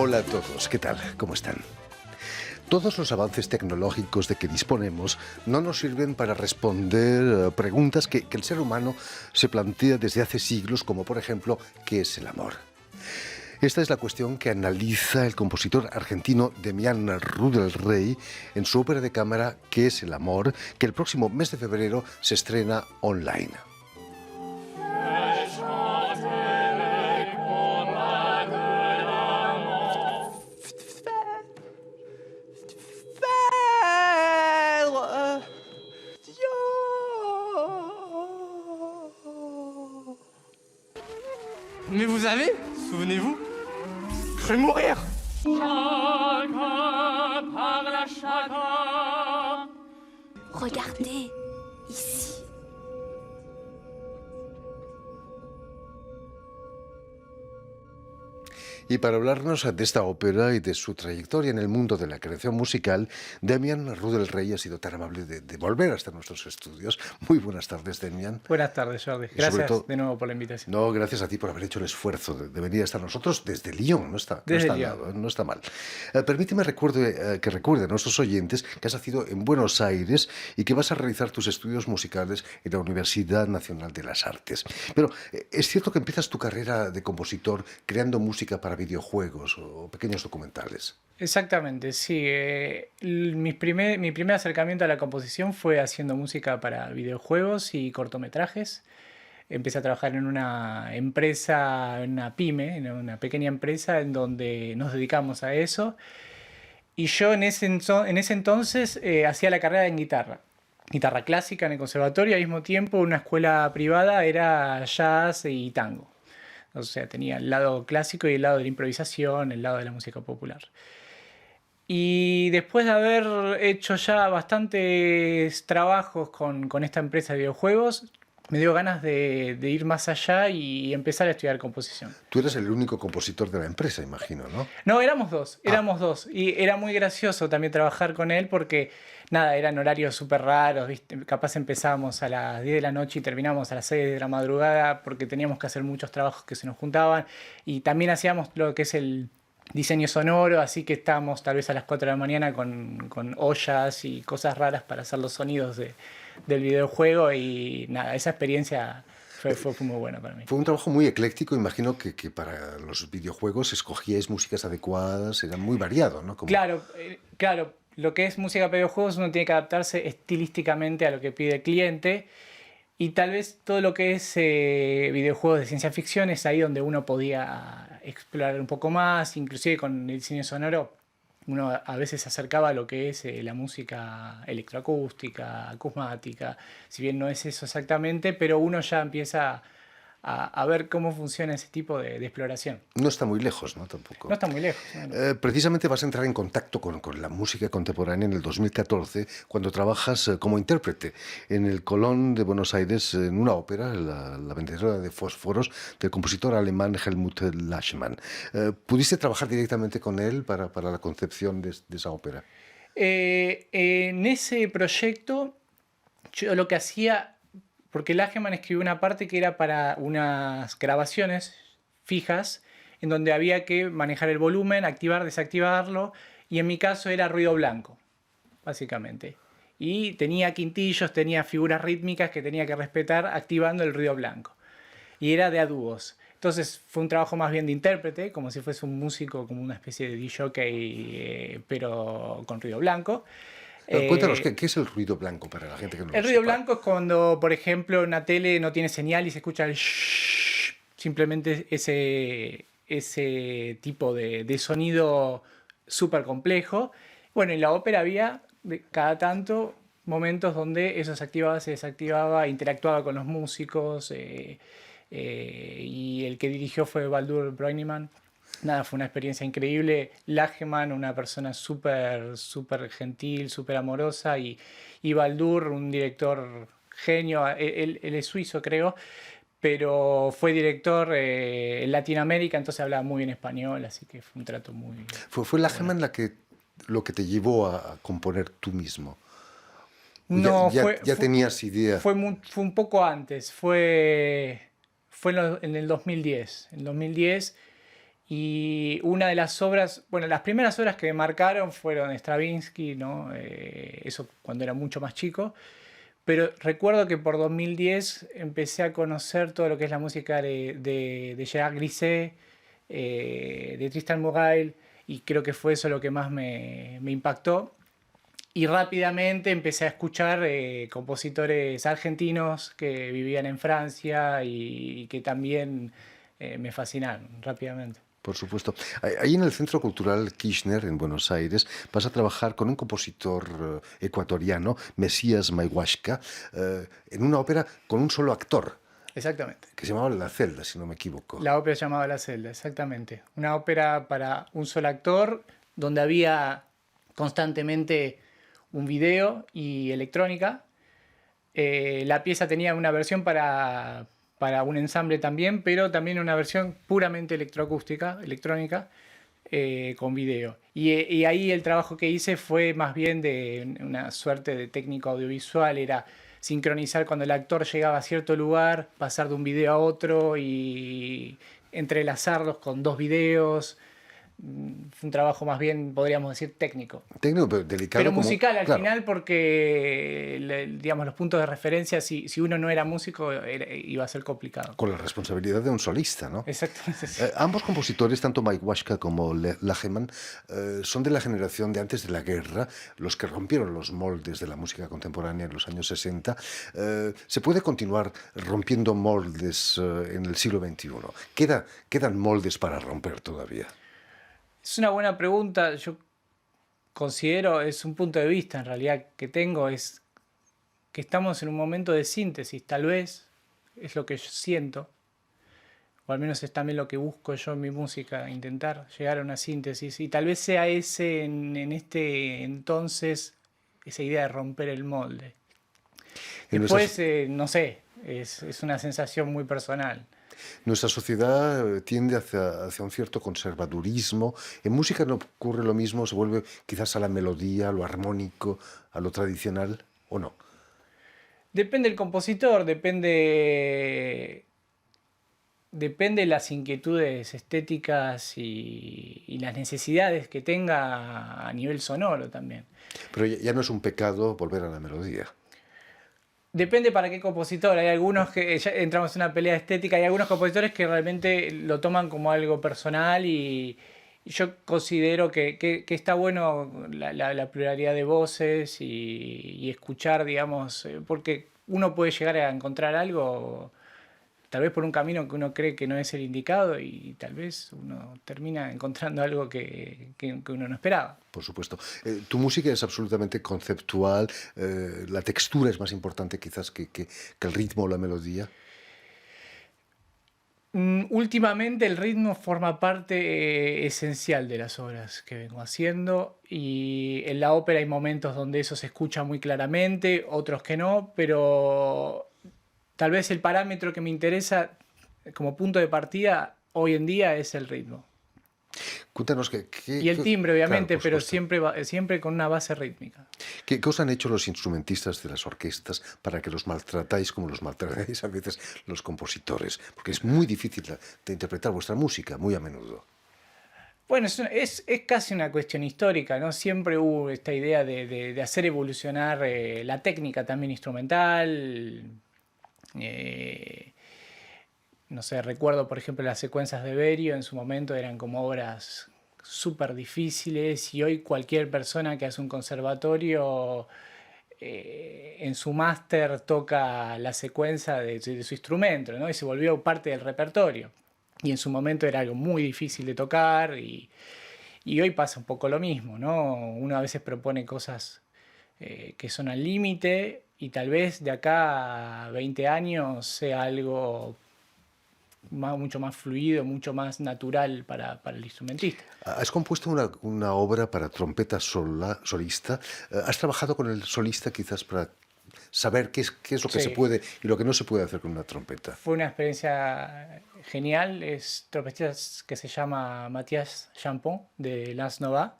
Hola a todos, ¿qué tal? ¿Cómo están? Todos los avances tecnológicos de que disponemos no nos sirven para responder preguntas que el ser humano se plantea desde hace siglos, como por ejemplo, ¿qué es el amor? Esta es la cuestión que analiza el compositor argentino Demián Rudel-Rey en su ópera de cámara ¿Qué es el amor?, que el próximo mes de febrero se estrena online. Mais vous avez, souvenez-vous, je vais mourir. Regardez, ici. Y para hablarnos de esta ópera y de su trayectoria en el mundo de la creación musical, Demián Rudel-Rey ha sido tan amable de volver hasta nuestros estudios. Muy buenas tardes, Demián. Buenas tardes, Jordi. Y sobre Gracias todo, de nuevo por la invitación. No, gracias a ti por haber hecho el esfuerzo de venir hasta nosotros desde Lyon. No está Lyon. mal, no está mal. Permíteme que recuerde a nuestros oyentes que has nacido en Buenos Aires y que vas a realizar tus estudios musicales en la Universidad Nacional de las Artes. Pero es cierto que empiezas tu carrera de compositor creando música para videojuegos o pequeños documentales. Exactamente, sí. Mi primer acercamiento a la composición fue haciendo música para videojuegos y cortometrajes. Empecé a trabajar en una empresa, en una pyme, en una pequeña empresa en donde nos dedicamos a eso. Y yo en ese entonces hacía la carrera en guitarra clásica en el conservatorio, y al mismo tiempo una escuela privada era jazz y tango. O sea, tenía el lado clásico y el lado de la improvisación, el lado de la música popular. Y después de haber hecho ya bastantes trabajos con esta empresa de videojuegos, me dio ganas de ir más allá y empezar a estudiar composición. Tú eres el único compositor de la empresa, imagino, ¿no? No, éramos dos. Y era muy gracioso también trabajar con él porque, nada, eran horarios súper raros, ¿viste? Capaz empezábamos a las 10 de la noche y terminábamos a las 6 de la madrugada porque teníamos que hacer muchos trabajos que se nos juntaban. Y también hacíamos lo que es el diseño sonoro, así que estábamos tal vez a las 4 de la mañana con ollas y cosas raras para hacer los sonidos del videojuego. Y nada, esa experiencia fue muy buena para mí. Fue un trabajo muy ecléctico, imagino que para los videojuegos escogíais músicas adecuadas, era muy variado, ¿no? Claro. Lo que es música para videojuegos uno tiene que adaptarse estilísticamente a lo que pide el cliente, y tal vez todo lo que es videojuegos de ciencia ficción es ahí donde uno podía explorar un poco más, inclusive con el diseño sonoro. Uno a veces se acercaba a lo que es la música electroacústica, acusmática, si bien no es eso exactamente, pero uno ya empieza a ver cómo funciona ese tipo de exploración. No está muy lejos, ¿no? Tampoco. No está muy lejos. ¿No? Precisamente vas a entrar en contacto con la música contemporánea en el 2014, cuando trabajas como intérprete en el Colón de Buenos Aires en una ópera, La vendedora de fósforos, del compositor alemán Helmut Lachmann. ¿Pudiste trabajar directamente con él para la concepción de esa ópera? En ese proyecto yo lo que hacía, porque Lachmann escribió una parte que era para unas grabaciones fijas, en donde había que manejar el volumen, activar, desactivarlo, y en mi caso era ruido blanco, básicamente. Y tenía quintillos, tenía figuras rítmicas que tenía que respetar activando el ruido blanco. Y era de a dúos. Entonces fue un trabajo más bien de intérprete, como si fuese un músico, como una especie de DJ, pero con ruido blanco. Cuéntanos, ¿qué es el ruido blanco para la gente que no lo sepa? El ruido blanco es cuando, por ejemplo, una tele no tiene señal y se escucha el shhh, simplemente ese tipo de sonido súper complejo. Bueno, en la ópera había cada tanto momentos donde eso se activaba, se desactivaba, interactuaba con los músicos, y el que dirigió fue Baldur Brøgnemann. Nada, fue una experiencia increíble. Lachmann, una persona súper gentil, súper amorosa, y Baldur, un director genio. Él es suizo, creo, pero fue director en Latinoamérica, entonces hablaba muy bien español, así que fue un trato muy... ¿Fue Lachmann lo que te llevó a componer tú mismo? No, ya tenías idea. Fue un poco antes, fue en el 2010. En 2010, Y una de las obras, bueno, las primeras obras que me marcaron fueron Stravinsky, ¿no? Eso cuando era mucho más chico. Pero recuerdo que por 2010 empecé a conocer todo lo que es la música de Gerard Griset, de Tristan Murail, y creo que fue eso lo que más me impactó. Y rápidamente empecé a escuchar compositores argentinos que vivían en Francia y que también me fascinaron rápidamente. Por supuesto. Ahí en el Centro Cultural Kirchner, en Buenos Aires, vas a trabajar con un compositor ecuatoriano, Mesías Maihuasca, en una ópera con un solo actor, Exactamente. que se llamaba La Celda, si no me equivoco. La ópera llamada La Celda, exactamente. Una ópera para un solo actor, donde había constantemente un video y electrónica. La pieza tenía una versión para un ensamble también, pero también una versión puramente electroacústica, electrónica, con video. Y ahí el trabajo que hice fue más bien de una suerte de técnico audiovisual, era sincronizar cuando el actor llegaba a cierto lugar, pasar de un video a otro y entrelazarlos con dos videos. Fue un trabajo más bien, podríamos decir, técnico. Técnico, pero delicado. Pero como, musical al claro, final porque, digamos, los puntos de referencia, si uno no era músico, iba a ser complicado. con la responsabilidad de un solista, ¿no? Exactamente, sí. Ambos compositores, tanto Maihuasca como Lageman, son de la generación de antes de la guerra, los que rompieron los moldes de la música contemporánea en los años 60. Se puede continuar rompiendo moldes en el siglo XXI. ¿Quedan moldes para romper todavía? Es una buena pregunta. Yo considero, es un punto de vista en realidad que tengo, es que estamos en un momento de síntesis, tal vez, es lo que yo siento, o al menos es también lo que busco yo en mi música, intentar llegar a una síntesis, y tal vez sea ese en este entonces, esa idea de romper el molde. En nuestra, Después, no sé, es una sensación muy personal. nuestra sociedad tiende hacia un cierto conservadurismo. En música no ocurre lo mismo, se vuelve quizás a la melodía, a lo armónico, a lo tradicional, ¿o no? Depende del compositor, depende de las inquietudes estéticas y las necesidades que tenga a nivel sonoro también. Pero ya no es un pecado volver a la melodía. Depende para qué compositor. Hay algunos que ya entramos en una pelea estética, hay algunos compositores que realmente lo toman como algo personal y yo considero que está bueno la pluralidad de voces y escuchar, digamos, porque uno puede llegar a encontrar algo tal vez por un camino que uno cree que no es el indicado y tal vez uno termina encontrando algo que uno no esperaba. Por supuesto. Tu música es absolutamente conceptual, la textura es más importante quizás que el ritmo o la melodía. Últimamente el ritmo forma parte esencial de las obras que vengo haciendo y en la ópera hay momentos donde eso se escucha muy claramente, otros que no, pero tal vez el parámetro que me interesa como punto de partida hoy en día es el ritmo. Cuéntanos Y el timbre, claro, obviamente, por pero supuesto. siempre con una base rítmica. ¿Qué os han hecho los instrumentistas de las orquestas para que los maltratáis como los maltratáis a veces los compositores? Porque es muy difícil de interpretar vuestra música, muy a menudo. Bueno, es casi una cuestión histórica, ¿no? Siempre hubo esta idea de hacer evolucionar la técnica también instrumental. Eh, no sé, recuerdo por ejemplo las secuencias de Berio en su momento eran como obras súper difíciles y hoy cualquier persona que hace un conservatorio en su máster toca la secuencia de su instrumento, ¿no? Y se volvió parte del repertorio. Y en su momento era algo muy difícil de tocar y hoy pasa un poco lo mismo, ¿no? Uno a veces propone cosas que son al límite y tal vez de acá a 20 años sea algo mucho más fluido, mucho más natural para el instrumentista. Has compuesto una obra para trompeta solista. ¿Has trabajado con el solista quizás para saber qué es lo que se Sí, puede y lo que no se puede hacer con una trompeta? fue una experiencia genial. Es trompetista que se llama Mathias Champon de Lance Nova.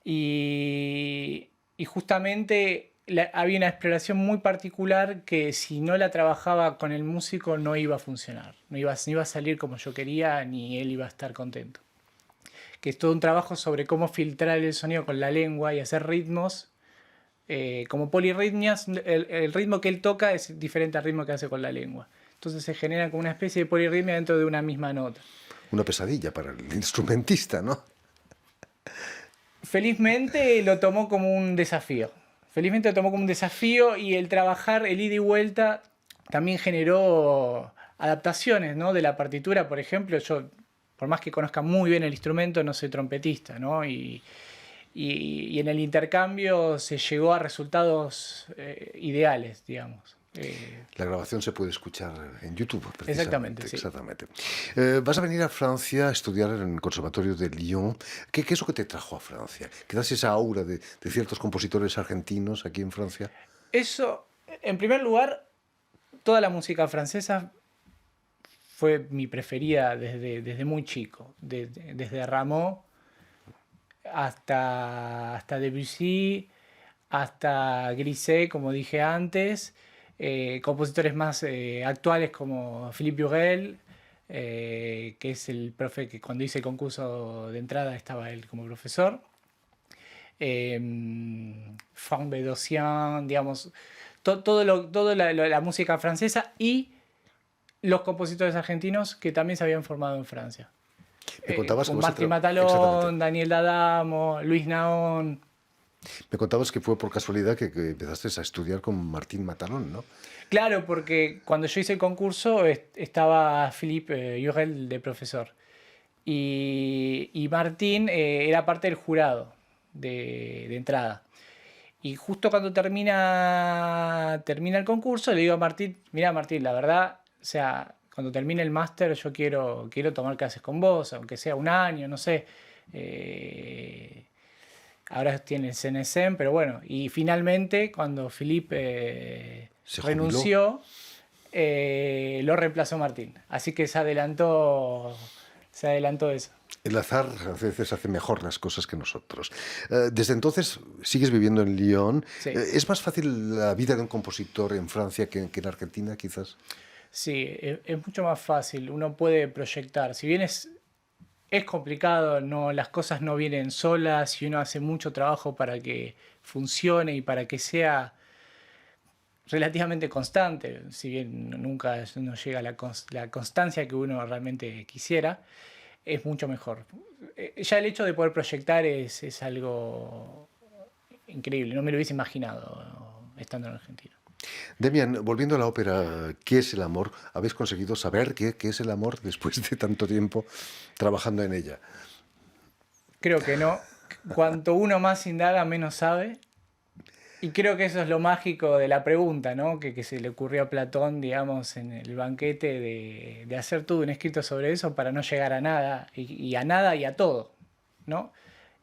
Y justamente había una exploración muy particular que si no la trabajaba con el músico no iba a funcionar. No iba a salir como yo quería, ni él iba a estar contento. Que es todo un trabajo sobre cómo filtrar el sonido con la lengua y hacer ritmos como polirritmias. El ritmo que él toca es diferente al ritmo que hace con la lengua. Entonces se genera como una especie de polirritmia dentro de una misma nota. Una pesadilla para el instrumentista, ¿no? Felizmente lo tomó como un desafío. Felizmente lo tomó como un desafío y el trabajar, el ida y vuelta, también generó adaptaciones, ¿no? De la partitura, por ejemplo, yo, por más que conozca muy bien el instrumento, no soy trompetista, ¿no? Y en el intercambio se llegó a resultados ideales, digamos. La grabación se puede escuchar en YouTube, Exactamente, precisamente. sí. Exactamente. Vas a venir a Francia a estudiar en el Conservatorio de Lyon. ¿Qué es lo que te trajo a Francia? ¿Quedas esa aura de ciertos compositores argentinos aquí en Francia? Eso, en primer lugar, toda la música francesa fue mi preferida desde muy chico. Desde Rameau hasta Debussy, hasta Grisset, como dije antes, compositores más actuales como Philippe Burel, que es el profe que cuando hice el concurso de entrada estaba él como profesor. Franck Bedosian, digamos, todo la música francesa y los compositores argentinos que también se habían formado en Francia. Me contabas que Martín Exactamente. Matalón, Daniel D'Adamo, Luis Naón. Me contabas que fue por casualidad que empezaste a estudiar con Martín Matalón, ¿no? Claro, porque cuando yo hice el concurso estaba Philippe Jurel de profesor. Y Martín era parte del jurado de entrada. Y justo cuando termina el concurso, le digo a Martín, mira Martín, la verdad, o sea, cuando termine el máster yo quiero tomar clases con vos, aunque sea un año, no sé. Ahora tiene el CNSM, pero bueno. Y finalmente, cuando Philippe Se jubiló. renunció, lo reemplazó Martín. Así que se adelantó eso. El azar a veces hace mejor las cosas que nosotros. Desde entonces sigues viviendo en Lyon. Sí. ¿Es más fácil la vida de un compositor en Francia que en Argentina, quizás? Sí, es mucho más fácil. Uno puede proyectar. Si bien es complicado, no, las cosas no vienen solas y uno hace mucho trabajo para que funcione y para que sea relativamente constante, si bien nunca no llega a la constancia que uno realmente quisiera, es mucho mejor. Ya el hecho de poder proyectar es algo increíble, no me lo hubiese imaginado estando en Argentina. Demian, volviendo a la ópera, ¿qué es el amor? ¿Habéis conseguido saber qué es el amor después de tanto tiempo trabajando en ella? Creo que no. Cuanto uno más indaga, menos sabe. Y creo que eso es lo mágico de la pregunta, ¿no? Que se le ocurrió a Platón, digamos, en el banquete de hacer todo un escrito sobre eso para no llegar a nada, y a nada y a todo, ¿no?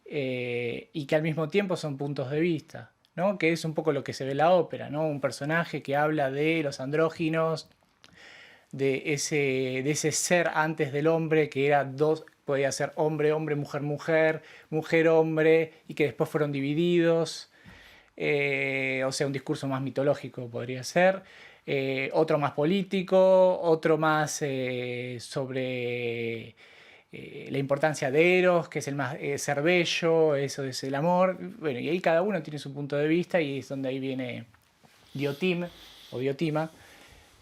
Y que al mismo tiempo son puntos de vista, ¿no? Que es un poco lo que se ve en la ópera, ¿no? Un personaje que habla de los andróginos, de ese ser antes del hombre que era dos, podía ser hombre, hombre, mujer, mujer, mujer, hombre, y que después fueron divididos. O sea, un discurso más mitológico podría ser, otro más político, otro más sobre la importancia de Eros, que es el más ser bello, eso es el amor. Bueno, y ahí cada uno tiene su punto de vista y es donde ahí viene Diotima o Diotima,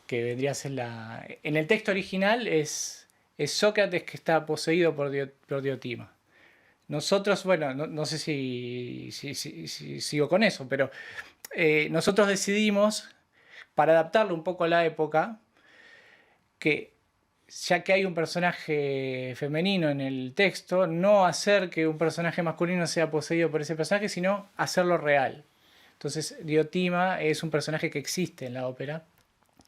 que vendría a ser la... En el texto original es Sócrates que está poseído por Diotima. Nosotros, bueno, no sé si sigo con eso, pero nosotros decidimos, para adaptarlo un poco a la época, que ya que hay un personaje femenino en el texto, no hacer que un personaje masculino sea poseído por ese personaje, sino hacerlo real. Entonces, Diotima es un personaje que existe en la ópera,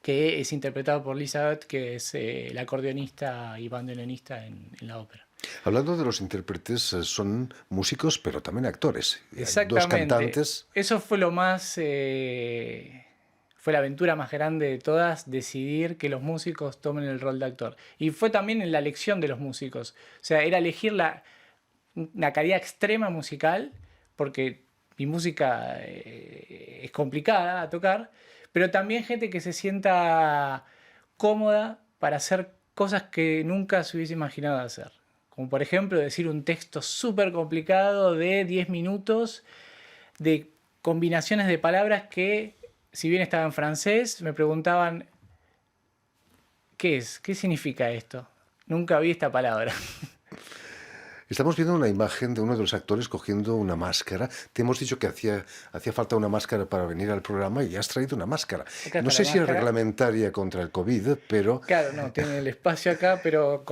que es interpretado por Elizabeth, que es la acordeonista y bandoneonista en la ópera. Hablando de los intérpretes, son músicos, pero también actores. Hay dos Exactamente. cantantes. Eso fue lo más... fue la aventura más grande de todas, decidir que los músicos tomen el rol de actor. Y fue también en la elección de los músicos. O sea, era elegir una calidad extrema musical, porque mi música es complicada a tocar, pero también gente que se sienta cómoda para hacer cosas que nunca se hubiese imaginado hacer. Como por ejemplo decir un texto súper complicado de 10 minutos de combinaciones de palabras que, si bien estaba en francés, me preguntaban, ¿qué es? ¿Qué significa esto? Nunca vi esta palabra. Estamos viendo una imagen de uno de los actores cogiendo una máscara. Te hemos dicho que hacía falta una máscara para venir al programa y has traído una máscara. Acá No está sé la si es máscara. reglamentaria contra el COVID, pero Claro, no, tiene el espacio acá, pero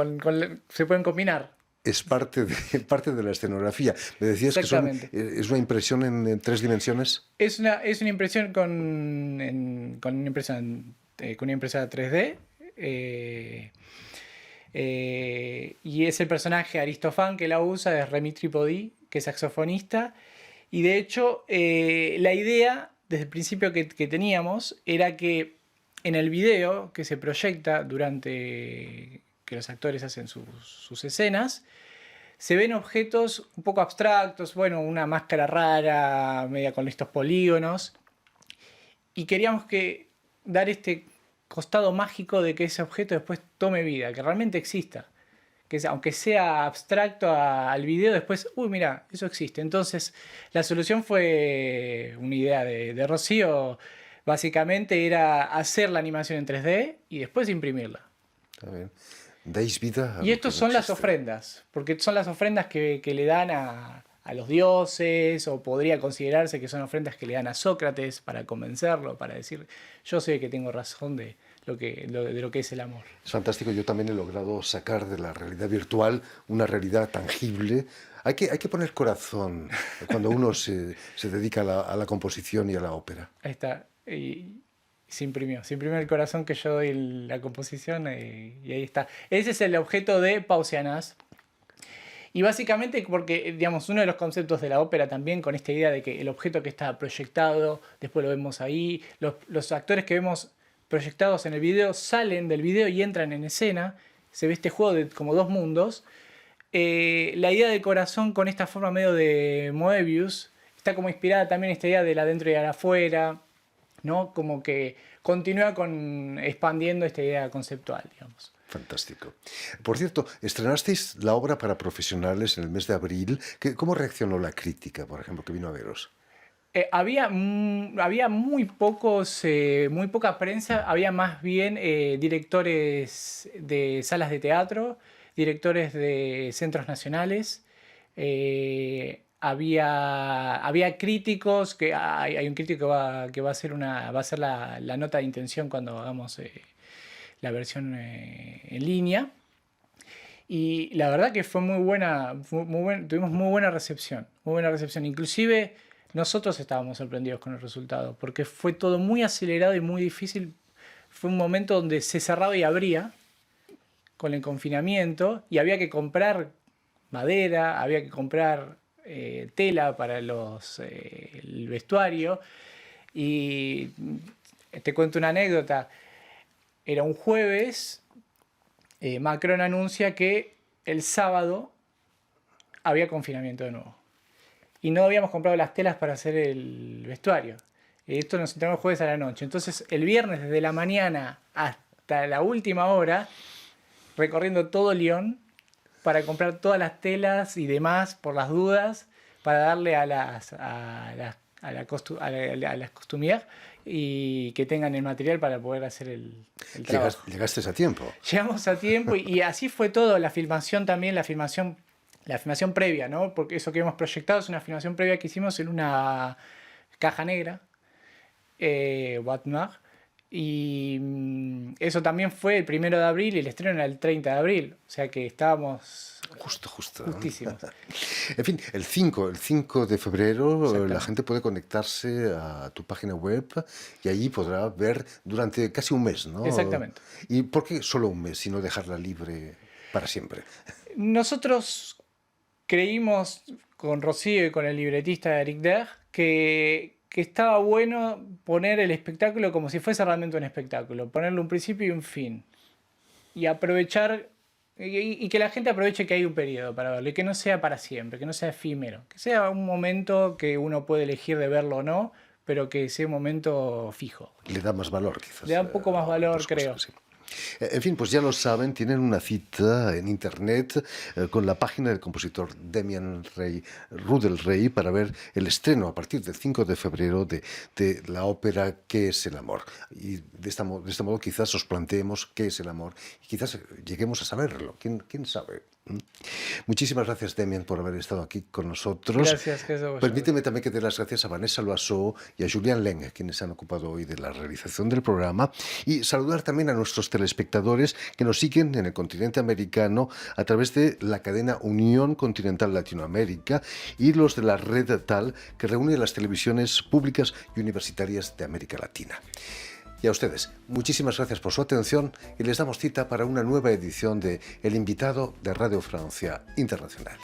se pueden combinar. es parte de la escenografía. Me decías que Exactamente. es una impresión en 3 dimensiones. Es una impresión con una con una impresora 3D. Y es el personaje Aristofán que la usa, es Remy Tripodi, que es saxofonista. Y de hecho, la idea desde el principio que teníamos era que en el video que se proyecta durante que los actores hacen sus escenas, se ven objetos un poco abstractos, bueno, una máscara rara, media con estos polígonos. Y queríamos dar este costado mágico de que ese objeto después tome vida, que realmente exista. Aunque sea abstracto al video, después, uy, mira, eso existe. Entonces, la solución fue una idea de Rocío. Básicamente era hacer la animación en 3D y después imprimirla. Está bien. Dais vida a Y lo estos que no son las existe. ofrendas, porque son las ofrendas que le dan a los dioses, o podría considerarse que son ofrendas que le dan a Sócrates para convencerlo, para decir, yo sé que tengo razón de lo que es el amor. Es fantástico. Yo también he logrado sacar de la realidad virtual una realidad tangible. Hay que poner corazón cuando uno se dedica a la composición y a la ópera. Ahí está. Y se imprimió el corazón que yo doy la composición y ahí está. Ese es el objeto de Pausianas. Y básicamente porque, digamos, uno de los conceptos de la ópera también con esta idea de que el objeto que está proyectado, después lo vemos ahí, los actores que vemos proyectados en el video salen del video y entran en escena, se ve este juego de como dos mundos. La idea del corazón con esta forma medio de Moebius está como inspirada también en esta idea del adentro y al afuera, ¿no? Como que continúa expandiendo esta idea conceptual, digamos. Fantástico. Por cierto, estrenasteis la obra para profesionales en el mes de abril. ¿Cómo reaccionó la crítica, por ejemplo, que vino a veros? Había muy poca prensa, había más bien directores de salas de teatro, directores de centros nacionales, había críticos, hay un crítico que va a hacer la nota de intención cuando hagamos la versión en línea. Y la verdad que fue muy buena, tuvimos muy buena recepción, muy buena recepción. Inclusive nosotros estábamos sorprendidos con el resultado, porque fue todo muy acelerado y muy difícil. Fue un momento donde se cerraba y abría con el confinamiento y había que comprar madera, había que comprar tela para el vestuario. Y te cuento una anécdota. Era un jueves, Macron anuncia que el sábado había confinamiento de nuevo. Y no habíamos comprado las telas para hacer el vestuario. Esto nos enteramos el jueves a la noche. Entonces, el viernes, desde la mañana hasta la última hora, recorriendo todo Lyon para comprar todas las telas y demás, por las dudas, para darle a las costumières y que tengan el material para poder hacer el trabajo. Llegaste a tiempo. Llegamos a tiempo y así fue todo. La filmación también, la filmación previa, ¿no? Porque eso que hemos proyectado es una filmación previa que hicimos en una caja negra, boîte noire, y eso también fue el 1 de abril y el estreno era el 30 de abril. O sea que estábamos Justo. justísimos. En fin, el 5 de febrero Exactamente. la gente puede conectarse a tu página web y allí podrá ver durante casi un mes, ¿no? Exactamente. ¿Y por qué solo un mes, sino dejarla libre para siempre? Nosotros creímos con Rocío y con el libretista Eric Der que estaba bueno poner el espectáculo como si fuese realmente un espectáculo, ponerle un principio y un fin y aprovechar Y que la gente aproveche que hay un periodo para verlo y que no sea para siempre, que no sea efímero, que sea un momento que uno puede elegir de verlo o no, pero que sea un momento fijo. Le da más valor, quizás. Le da un poco más valor, creo. Sí. En fin, pues ya lo saben, tienen una cita en internet con la página del compositor Damien Rudel Rey para ver el estreno a partir del 5 de febrero de la ópera ¿Qué es el amor? Y de este modo quizás os planteemos qué es el amor y quizás lleguemos a saberlo. ¿Quién sabe? Muchísimas gracias, Damien, por haber estado aquí con nosotros. Gracias, Jesús. Permíteme también que dé las gracias a Vanessa Loiseau y a Julián Leng, quienes se han ocupado hoy de la realización del programa, y saludar también a nuestros telespectadores que nos siguen en el continente americano a través de la cadena Unión Continental Latinoamérica y los de la red TAL, que reúne las televisiones públicas y universitarias de América Latina. Y a ustedes, muchísimas gracias por su atención y les damos cita para una nueva edición de El Invitado de Radio Francia Internacional.